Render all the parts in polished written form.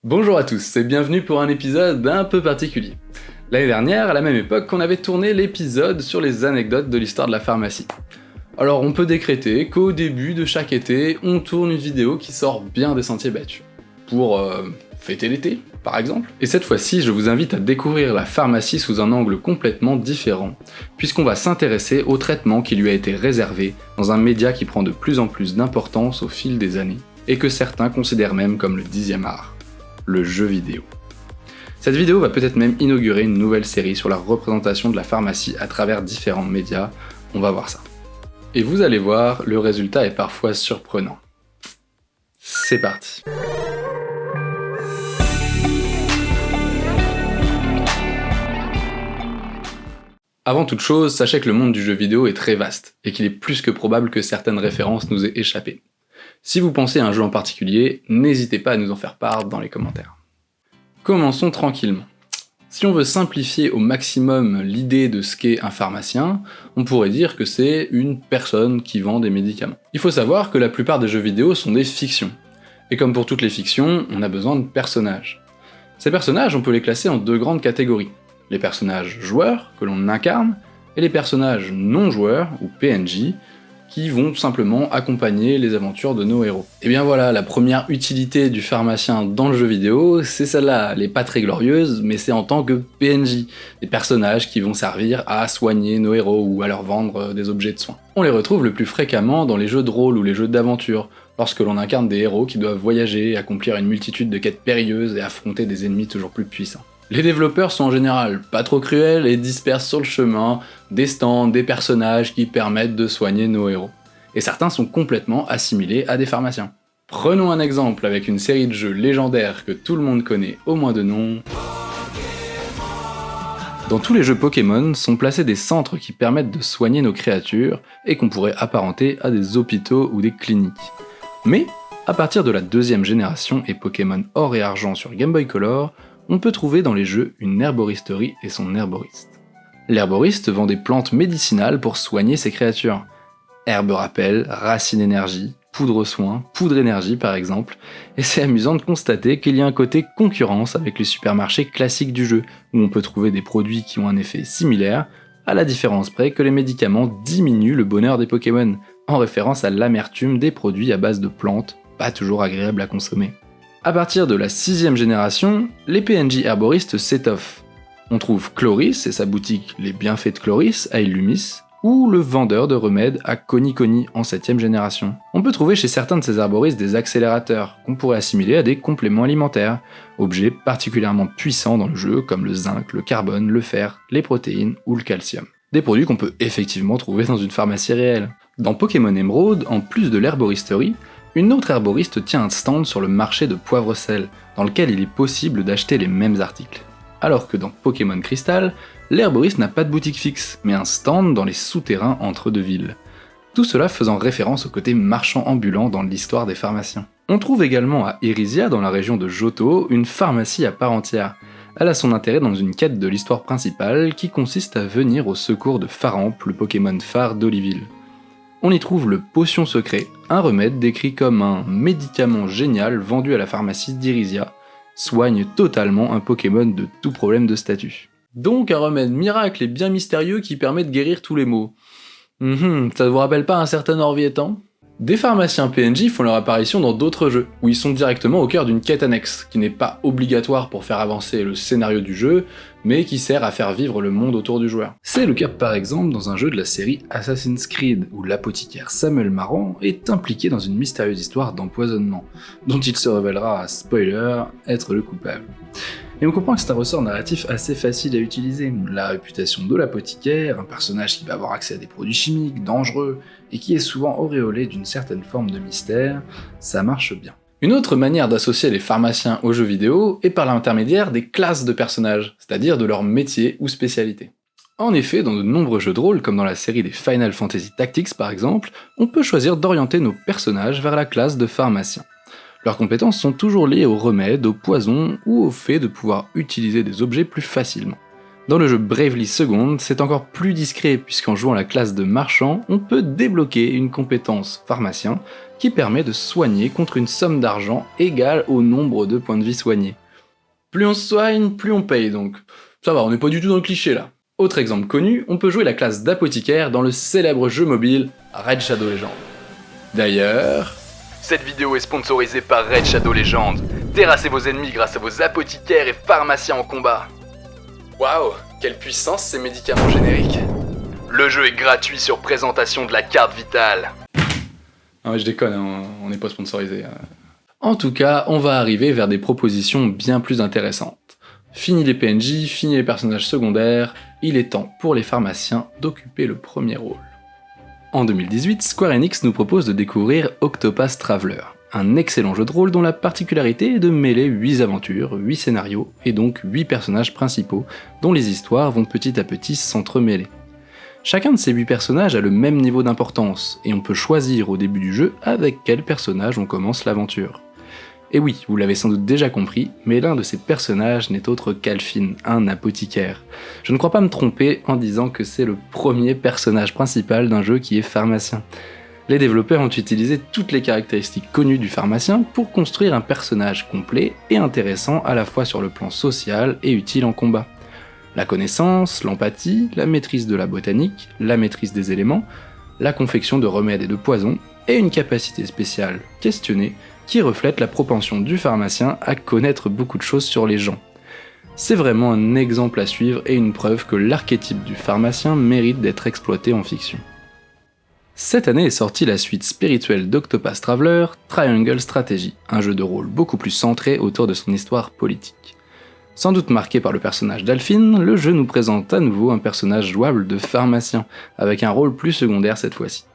Bonjour à tous et bienvenue pour un épisode un peu particulier. L'année dernière, à la même époque, on avait tourné l'épisode sur les anecdotes de l'histoire de la pharmacie. Alors on peut décréter qu'au début de chaque été, on tourne une vidéo qui sort bien des sentiers battus. Pour fêter l'été, par exemple. Et cette fois-ci, je vous invite à découvrir la pharmacie sous un angle complètement différent, puisqu'on va s'intéresser au traitement qui lui a été réservé dans un média qui prend de plus en plus d'importance au fil des années, et que certains considèrent même comme le 10e art, le jeu vidéo. Cette vidéo va peut-être même inaugurer une nouvelle série sur la représentation de la pharmacie à travers différents médias, on va voir ça. Et vous allez voir, le résultat est parfois surprenant. C'est parti. Avant toute chose, sachez que le monde du jeu vidéo est très vaste, et qu'il est plus que probable que certaines références nous aient échappé. Si vous pensez à un jeu en particulier, n'hésitez pas à nous en faire part dans les commentaires. Commençons tranquillement. Si on veut simplifier au maximum l'idée de ce qu'est un pharmacien, on pourrait dire que c'est une personne qui vend des médicaments. Il faut savoir que la plupart des jeux vidéo sont des fictions. Et comme pour toutes les fictions, on a besoin de personnages. Ces personnages, on peut les classer en deux grandes catégories. Les personnages joueurs, que l'on incarne, et les personnages non joueurs, ou PNJ, qui vont tout simplement accompagner les aventures de nos héros. Et bien voilà, la première utilité du pharmacien dans le jeu vidéo, c'est celle-là, elle est pas très glorieuse, mais c'est en tant que PNJ, des personnages qui vont servir à soigner nos héros ou à leur vendre des objets de soins. On les retrouve le plus fréquemment dans les jeux de rôle ou les jeux d'aventure, lorsque l'on incarne des héros qui doivent voyager, accomplir une multitude de quêtes périlleuses et affronter des ennemis toujours plus puissants. Les développeurs sont en général pas trop cruels et dispersent sur le chemin des stands, des personnages qui permettent de soigner nos héros. Et certains sont complètement assimilés à des pharmaciens. Prenons un exemple avec une série de jeux légendaires que tout le monde connaît au moins de nom. Dans tous les jeux Pokémon sont placés des centres qui permettent de soigner nos créatures et qu'on pourrait apparenter à des hôpitaux ou des cliniques. Mais, à partir de la deuxième génération et Pokémon Or et Argent sur Game Boy Color, on peut trouver dans les jeux une herboristerie et son herboriste. L'herboriste vend des plantes médicinales pour soigner ses créatures. Herbe rappel, racine énergie, poudre soin, poudre énergie par exemple, et c'est amusant de constater qu'il y a un côté concurrence avec les supermarchés classiques du jeu, où on peut trouver des produits qui ont un effet similaire, à la différence près que les médicaments diminuent le bonheur des Pokémon, en référence à l'amertume des produits à base de plantes, pas toujours agréables à consommer. À partir de la 6ème génération, les PNJ herboristes s'étoffent. On trouve Chloris et sa boutique Les Bienfaits de Chloris à Illumis, ou le vendeur de remèdes à Koni Koni en 7ème génération. On peut trouver chez certains de ces herboristes des accélérateurs, qu'on pourrait assimiler à des compléments alimentaires, objets particulièrement puissants dans le jeu comme le zinc, le carbone, le fer, les protéines ou le calcium. Des produits qu'on peut effectivement trouver dans une pharmacie réelle. Dans Pokémon Emerald, en plus de l'herboristerie, une autre herboriste tient un stand sur le marché de Poivre-Sel, dans lequel il est possible d'acheter les mêmes articles. Alors que dans Pokémon Crystal, l'herboriste n'a pas de boutique fixe, mais un stand dans les souterrains entre deux villes. Tout cela faisant référence au côté marchand ambulant dans l'histoire des pharmaciens. On trouve également à Irisia, dans la région de Johto, une pharmacie à part entière. Elle a son intérêt dans une quête de l'histoire principale qui consiste à venir au secours de Faramp, le Pokémon phare d'Oliville. On y trouve le Potion Secret, un remède décrit comme un médicament génial vendu à la pharmacie d'Irisia, soigne totalement un Pokémon de tout problème de statut. Donc un remède miracle et bien mystérieux qui permet de guérir tous les maux. Ça vous rappelle pas un certain Orvietan ? Des pharmaciens PNJ font leur apparition dans d'autres jeux, où ils sont directement au cœur d'une quête annexe, qui n'est pas obligatoire pour faire avancer le scénario du jeu, mais qui sert à faire vivre le monde autour du joueur. C'est le cas par exemple dans un jeu de la série Assassin's Creed, où l'apothicaire Samuel Maran est impliqué dans une mystérieuse histoire d'empoisonnement, dont il se révélera, spoiler, être le coupable. Et on comprend que c'est un ressort narratif assez facile à utiliser. La réputation de l'apothicaire, un personnage qui va avoir accès à des produits chimiques, dangereux, et qui est souvent auréolé d'une certaine forme de mystère, ça marche bien. Une autre manière d'associer les pharmaciens aux jeux vidéo est par l'intermédiaire des classes de personnages, c'est-à-dire de leur métier ou spécialité. En effet, dans de nombreux jeux de rôle, comme dans la série des Final Fantasy Tactics par exemple, on peut choisir d'orienter nos personnages vers la classe de pharmacien. Leurs compétences sont toujours liées aux remèdes, aux poisons ou au fait de pouvoir utiliser des objets plus facilement. Dans le jeu Bravely Second, c'est encore plus discret puisqu'en jouant la classe de marchand, on peut débloquer une compétence pharmacien qui permet de soigner contre une somme d'argent égale au nombre de points de vie soignés. Plus on soigne, plus on paye donc. Ça va, on n'est pas du tout dans le cliché là. Autre exemple connu, on peut jouer la classe d'apothicaire dans le célèbre jeu mobile Raid Shadow Legends. D'ailleurs, cette vidéo est sponsorisée par Raid Shadow Legends. Terrassez vos ennemis grâce à vos apothicaires et pharmaciens en combat. Waouh, quelle puissance ces médicaments génériques. Le jeu est gratuit sur présentation de la carte vitale. Ah ouais, je déconne, hein, on n'est pas sponsorisé. En tout cas, on va arriver vers des propositions bien plus intéressantes. Fini les PNJ, fini les personnages secondaires, il est temps pour les pharmaciens d'occuper le premier rôle. En 2018, Square Enix nous propose de découvrir Octopath Traveler, un excellent jeu de rôle dont la particularité est de mêler 8 aventures, 8 scénarios, et donc 8 personnages principaux, dont les histoires vont petit à petit s'entremêler. Chacun de ces 8 personnages a le même niveau d'importance, et on peut choisir au début du jeu avec quel personnage on commence l'aventure. Et oui, vous l'avez sans doute déjà compris, mais l'un de ces personnages n'est autre qu'Alfyn, un apothicaire. Je ne crois pas me tromper en disant que c'est le premier personnage principal d'un jeu qui est pharmacien. Les développeurs ont utilisé toutes les caractéristiques connues du pharmacien pour construire un personnage complet et intéressant à la fois sur le plan social et utile en combat. La connaissance, l'empathie, la maîtrise de la botanique, la maîtrise des éléments, la confection de remèdes et de poisons, et une capacité spéciale, questionnée, qui reflète la propension du pharmacien à connaître beaucoup de choses sur les gens. C'est vraiment un exemple à suivre et une preuve que l'archétype du pharmacien mérite d'être exploité en fiction. Cette année est sortie la suite spirituelle d'Octopath Traveler, Triangle Strategy, un jeu de rôle beaucoup plus centré autour de son histoire politique. Sans doute marqué par le personnage d'Alfyn, le jeu nous présente à nouveau un personnage jouable de pharmacien, avec un rôle plus secondaire cette fois-ci.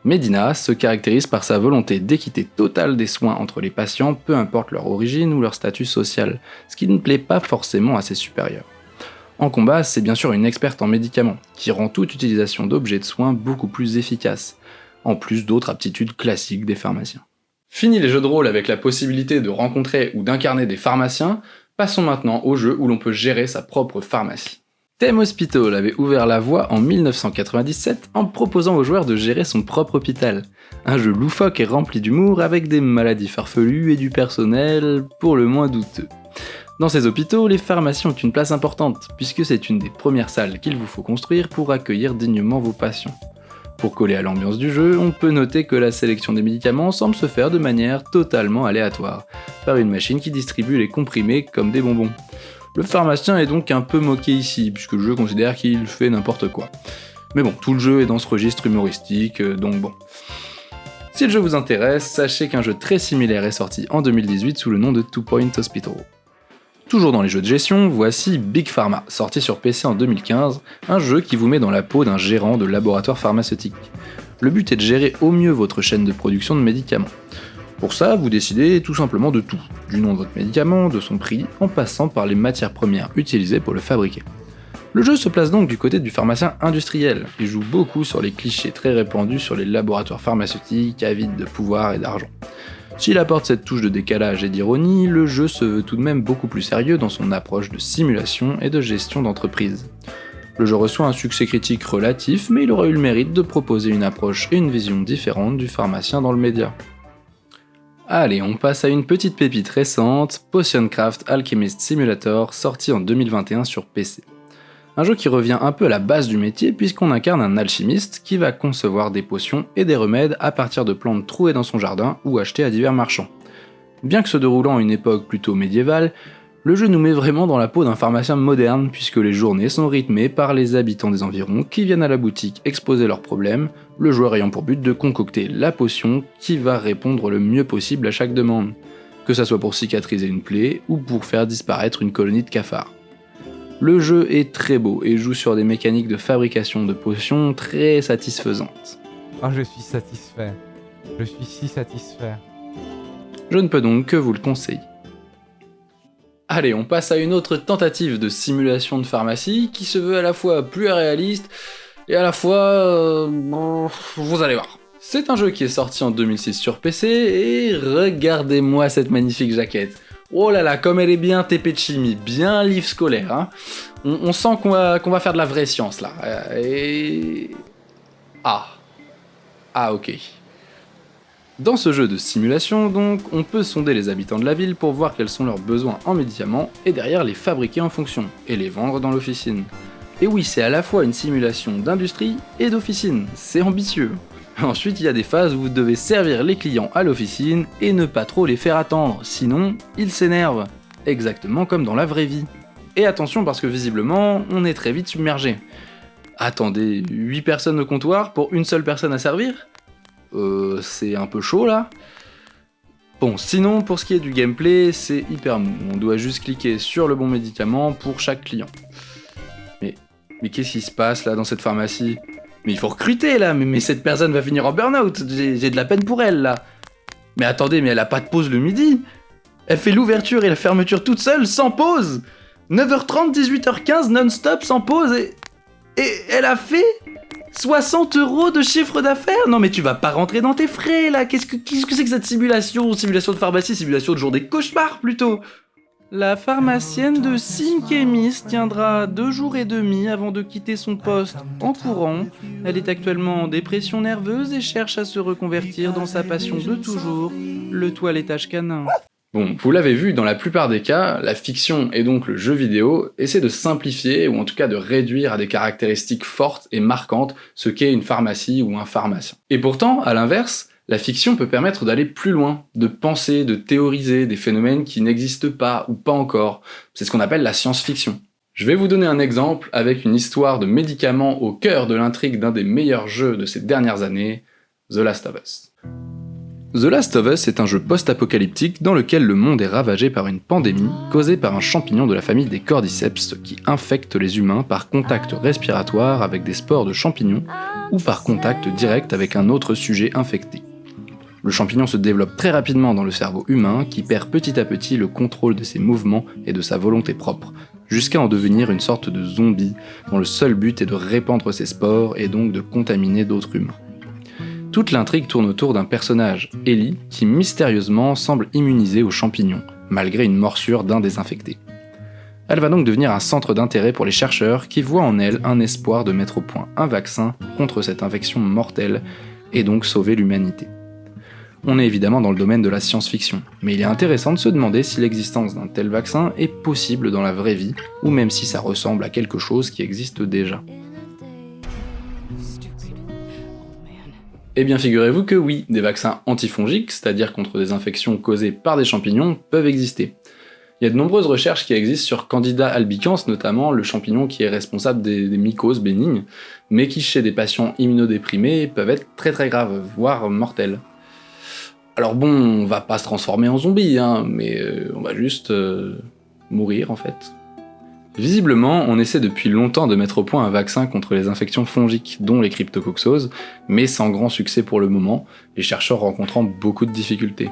Medina se caractérise par sa volonté d'équité totale des soins entre les patients, peu importe leur origine ou leur statut social, ce qui ne plaît pas forcément à ses supérieurs. En combat, c'est bien sûr une experte en médicaments, qui rend toute utilisation d'objets de soins beaucoup plus efficace, en plus d'autres aptitudes classiques des pharmaciens. Fini les jeux de rôle avec la possibilité de rencontrer ou d'incarner des pharmaciens, passons maintenant au jeu où l'on peut gérer sa propre pharmacie. Thème Hospital avait ouvert la voie en 1997 en proposant aux joueurs de gérer son propre hôpital. Un jeu loufoque et rempli d'humour avec des maladies farfelues et du personnel pour le moins douteux. Dans ces hôpitaux, les pharmaciens ont une place importante puisque c'est une des premières salles qu'il vous faut construire pour accueillir dignement vos patients. Pour coller à l'ambiance du jeu, on peut noter que la sélection des médicaments semble se faire de manière totalement aléatoire, par une machine qui distribue les comprimés comme des bonbons. Le pharmacien est donc un peu moqué ici, puisque le jeu considère qu'il fait n'importe quoi. Mais bon, tout le jeu est dans ce registre humoristique, donc bon. Si le jeu vous intéresse, sachez qu'un jeu très similaire est sorti en 2018 sous le nom de 2 Point Hospital. Toujours dans les jeux de gestion, voici Big Pharma, sorti sur PC en 2015, un jeu qui vous met dans la peau d'un gérant de laboratoire pharmaceutique. Le but est de gérer au mieux votre chaîne de production de médicaments. Pour ça, vous décidez tout simplement de tout, du nom de votre médicament, de son prix, en passant par les matières premières utilisées pour le fabriquer. Le jeu se place donc du côté du pharmacien industriel, et joue beaucoup sur les clichés très répandus sur les laboratoires pharmaceutiques avides de pouvoir et d'argent. S'il apporte cette touche de décalage et d'ironie, le jeu se veut tout de même beaucoup plus sérieux dans son approche de simulation et de gestion d'entreprise. Le jeu reçoit un succès critique relatif, mais il aura eu le mérite de proposer une approche et une vision différente du pharmacien dans le média. Allez, on passe à une petite pépite récente, Potioncraft Alchemist Simulator, sorti en 2021 sur PC. Un jeu qui revient un peu à la base du métier puisqu'on incarne un alchimiste qui va concevoir des potions et des remèdes à partir de plantes trouées dans son jardin ou achetées à divers marchands. Bien que se déroulant à une époque plutôt médiévale, le jeu nous met vraiment dans la peau d'un pharmacien moderne puisque les journées sont rythmées par les habitants des environs qui viennent à la boutique exposer leurs problèmes, le joueur ayant pour but de concocter la potion qui va répondre le mieux possible à chaque demande, que ça soit pour cicatriser une plaie ou pour faire disparaître une colonie de cafards. Le jeu est très beau et joue sur des mécaniques de fabrication de potions très satisfaisantes. Oh, je suis satisfait. Je suis si satisfait. Je ne peux donc que vous le conseiller. Allez, on passe à une autre tentative de simulation de pharmacie qui se veut à la fois plus réaliste et à la fois... vous allez voir. C'est un jeu qui est sorti en 2006 sur PC et regardez-moi cette magnifique jaquette. Oh là là, comme elle est bien TP de chimie, bien livre scolaire, hein. On sent qu'on va faire de la vraie science, là. Et... Ah. Ah, ok. Dans ce jeu de simulation, donc, on peut sonder les habitants de la ville pour voir quels sont leurs besoins en médicaments et derrière les fabriquer en fonction, et les vendre dans l'officine. Et oui, c'est à la fois une simulation d'industrie et d'officine, c'est ambitieux. Ensuite, il y a des phases où vous devez servir les clients à l'officine et ne pas trop les faire attendre, sinon, ils s'énervent. Exactement comme dans la vraie vie. Et attention parce que visiblement, on est très vite submergé. Attendez, 8 personnes au comptoir pour une seule personne à servir ? C'est un peu chaud là. Bon, sinon, pour ce qui est du gameplay, c'est hyper mou. On doit juste cliquer sur le bon médicament pour chaque client. Mais qu'est-ce qui se passe là dans cette pharmacie ? Mais il faut recruter là, mais cette personne va finir en burn-out, j'ai de la peine pour elle là. Mais attendez, mais elle a pas de pause le midi. Elle fait l'ouverture et la fermeture toute seule, sans pause. 9h30, 18h15, non-stop, sans pause, et elle a fait 60 € de chiffre d'affaires. Non mais tu vas pas rentrer dans tes frais là, qu'est-ce que c'est que cette simulation ? Simulation de pharmacie, simulation de jour des cauchemars plutôt. La pharmacienne de Simkemis tiendra 2 jours et demi avant de quitter son poste en courant. Elle est actuellement en dépression nerveuse et cherche à se reconvertir dans sa passion de toujours, le toilettage canin. Bon, vous l'avez vu, dans la plupart des cas, la fiction et donc le jeu vidéo essaient de simplifier ou en tout cas de réduire à des caractéristiques fortes et marquantes ce qu'est une pharmacie ou un pharmacien. Et pourtant, à l'inverse, la fiction peut permettre d'aller plus loin, de penser, de théoriser des phénomènes qui n'existent pas ou pas encore. C'est ce qu'on appelle la science-fiction. Je vais vous donner un exemple avec une histoire de médicaments au cœur de l'intrigue d'un des meilleurs jeux de ces dernières années, The Last of Us. The Last of Us est un jeu post-apocalyptique dans lequel le monde est ravagé par une pandémie causée par un champignon de la famille des cordyceps qui infecte les humains par contact respiratoire avec des spores de champignons ou par contact direct avec un autre sujet infecté. Le champignon se développe très rapidement dans le cerveau humain qui perd petit à petit le contrôle de ses mouvements et de sa volonté propre, jusqu'à en devenir une sorte de zombie dont le seul but est de répandre ses spores et donc de contaminer d'autres humains. Toute l'intrigue tourne autour d'un personnage, Ellie, qui mystérieusement semble immunisée aux champignons, malgré une morsure d'un des infectés. Elle va donc devenir un centre d'intérêt pour les chercheurs qui voient en elle un espoir de mettre au point un vaccin contre cette infection mortelle et donc sauver l'humanité. On est évidemment dans le domaine de la science-fiction, mais il est intéressant de se demander si l'existence d'un tel vaccin est possible dans la vraie vie, ou même si ça ressemble à quelque chose qui existe déjà. Eh bien figurez-vous que oui, des vaccins antifongiques, c'est-à-dire contre des infections causées par des champignons, peuvent exister. Il y a de nombreuses recherches qui existent sur Candida albicans, notamment le champignon qui est responsable des mycoses bénignes, mais qui chez des patients immunodéprimés peuvent être très très graves, voire mortels. Alors bon, on va pas se transformer en zombie, hein, mais on va juste mourir en fait. Visiblement, on essaie depuis longtemps de mettre au point un vaccin contre les infections fongiques, dont les cryptococcoses, mais sans grand succès pour le moment, les chercheurs rencontrant beaucoup de difficultés.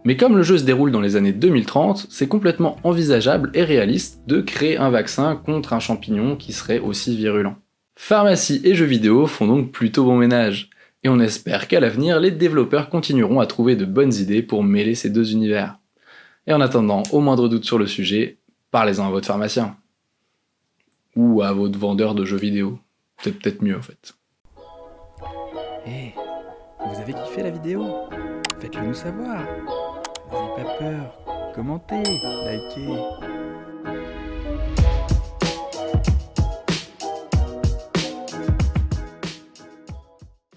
Mais comme le jeu se déroule dans les années 2030, c'est complètement envisageable et réaliste de créer un vaccin contre un champignon qui serait aussi virulent. Pharmacie et jeux vidéo font donc plutôt bon ménage. Et on espère qu'à l'avenir, les développeurs continueront à trouver de bonnes idées pour mêler ces deux univers. Et en attendant, au moindre doute sur le sujet, parlez-en à votre pharmacien. Ou à votre vendeur de jeux vidéo. C'est peut-être mieux en fait. Hey, vous avez kiffé la vidéo ? Faites-le nous savoir. N'ayez pas peur, commentez, likez.